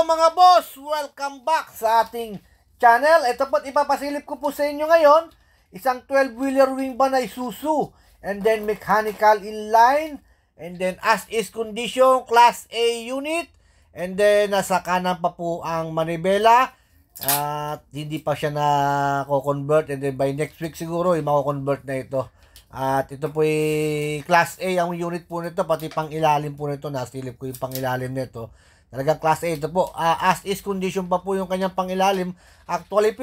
mga boss! Welcome back sa ating channel. Ito po't ipapasilip ko po sa inyo ngayon. Isang 12-wheeler wing van na Isuzu. And then mechanical inline. And then as is condition, Class A unit. And then nasa kanan pa po ang manibela. At hindi pa siya na-convert. And then by next week siguro, mako-convert na ito. At ito po ay Class A ang unit po nito. Pati pang ilalim po nito. Nasilip ko yung pang ilalim nito. Talagang Class A ito po. As is condition pa po yung kanyang pangilalim. Actually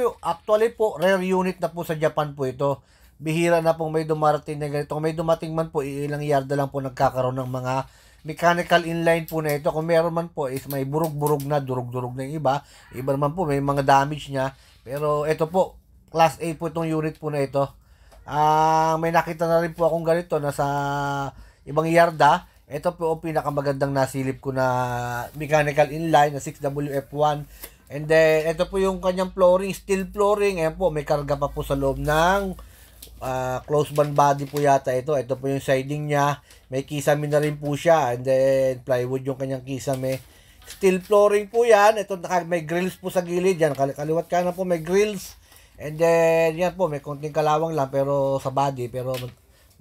po, rare unit na po sa Japan po ito. Bihira na pong may dumarating na ganito. Kung may dumating man po, ilang yarda lang po nagkakaroon ng mga mechanical inline po na ito. Kung meron man po is may burug-burug na, durug-durug na yung iba. Iba naman po, may mga damage niya. Pero ito po, Class A po itong unit po na ito. May nakita na rin po akong ganito na sa ibang yarda. Ito po ang pinakamagandang nasilip ko na mechanical inline na 6WF1. And then, ito po yung kanyang flooring, steel flooring. Ayan po, may karga pa po sa loob ng closed band body po yata ito. Ito po yung siding niya. May kisame na rin po siya. And then, plywood yung kanyang kisame. Steel flooring po yan. Ito, may grills po sa gilid. Yan, kaliwat kanan po may grills. And then, yan po, may konting kalawang lang pero sa body. Pero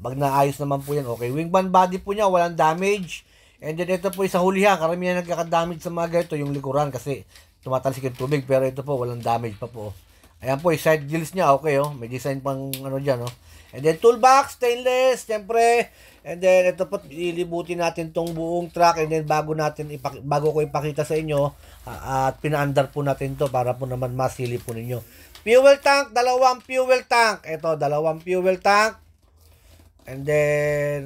pag naayos naman po yan, okay. Wing band body po niya, walang damage. And then ito po sa hulihan, karamihan nagkakadamage sa mga ganito, yung likuran kasi tumatalsik yung tubig. Pero ito po, walang damage pa po. Ayan po, yung side gills niya, okay oh. May design pang ano dyan oh. And then toolbox, stainless, siyempre. And then ito po, ilibutin natin tong buong truck. And then bago ko ipakita sa inyo, at pinaandar po natin to para po naman masilip po ninyo. Fuel tank, dalawang fuel tank. Ito, dalawang fuel tank. And then,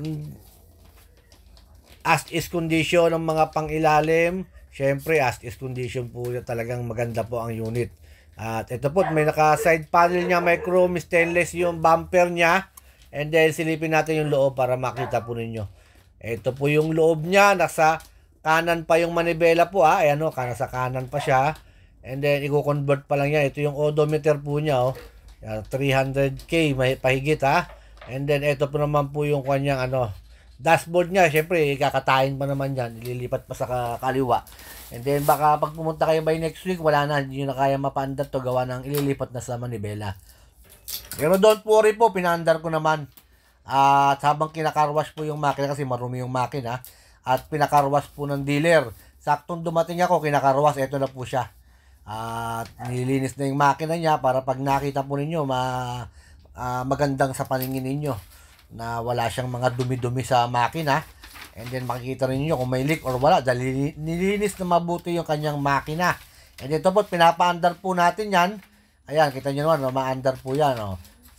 as is condition ng mga pangilalim. Syempre, as is condition po talagang maganda po ang unit. At ito po, may naka-side panel niya, may chrome stainless yung bumper niya. And then, silipin natin yung loob para makita po ninyo. Ito po yung loob niya. Nasa kanan pa yung manibela po. Ayan o, nasa kanan pa siya. And then, i-convert pa lang yan. Ito yung odometer po niya. 300K, may pahigit ha. And then, ito po naman po yung kanyang dashboard niya. Siyempre, kakatayin pa naman yan. Ililipat pa sa kaliwa. And then, baka pag pumunta kayo by next week, wala na. Hindi nyo na kaya mapaandar to. Gawa ng ililipat na sa manibela. Pero don't worry po, pinaandar ko naman. At habang kinakarwash po yung makina, kasi marumi yung makina. At pinakarwash po ng dealer. Saktong dumating ako, kinakarwash. Ito na po siya. At nililinis na yung makina niya para pag nakita po ninyo, magandang sa paningin ninyo na wala siyang mga dumi-dumi sa makina. And then makikita rin niyo kung may leak or wala dahil nilinis na mabuti yung kanyang makina. And ito po, pinapaandar po natin yan. Ayan, kita nyo naman, maandar po yan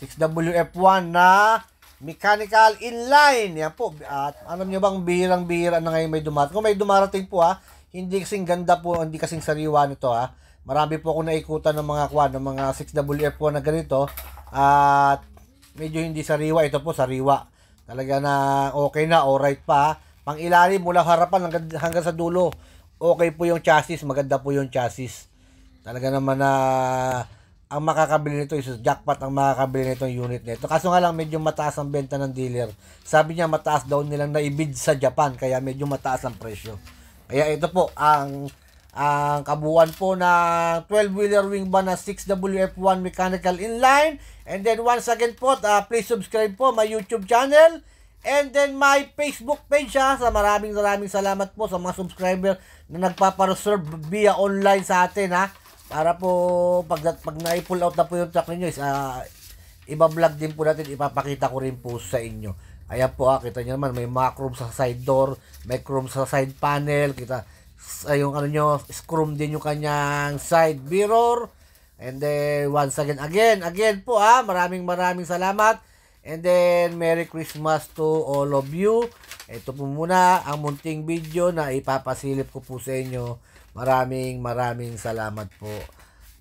6WF1 na mechanical inline. Yan po. At alam nyo bang bihirang-bihira na ngayon may dumarating. Kung may dumarating po hindi kasing ganda po, hindi kasing sariwa nito Marami po ako naikutan ng mga ng mga 6WF1 na ganito. At medyo hindi sariwa. Ito po sariwa. Talaga na okay na, alright pa. Pang ilalim mula harapan hanggang sa dulo. Okay po yung chassis. Maganda po yung chassis. Talaga naman na ang makakabili nito is jackpot ang makakabili nito yung unit nito. Kaso nga lang medyo mataas ang benta ng dealer. Sabi niya mataas daw nilang naibid sa Japan. Kaya medyo mataas ang presyo. Kaya ito po ang kabuuan po ng 12-wheeler wing van na 6WF1 mechanical inline. And then once again po, please subscribe po my YouTube channel. And then my Facebook page sa maraming salamat po sa mga subscriber na nagpapareserve via online sa atin Para po pag na-pull out na po yung truck ninyo iba-vlog din po natin, ipapakita ko rin po sa inyo. Ayan po kita nyo naman, may mga chrome sa side door, may chrome sa side panel, kita yung scrum din yung kanyang side mirror. And then once again po maraming salamat. And then Merry Christmas to all of you. Ito po muna ang munting video na ipapasilip ko po sa inyo. Maraming salamat po.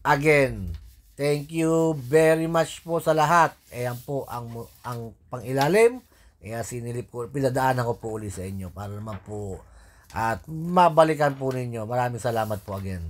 Again, thank you very much po sa lahat. Ayan po ang pangilalim. Kaya sinilip ko, pinadaanan ko po uli sa inyo para naman po at mabalikan po ninyo. Maraming salamat po again.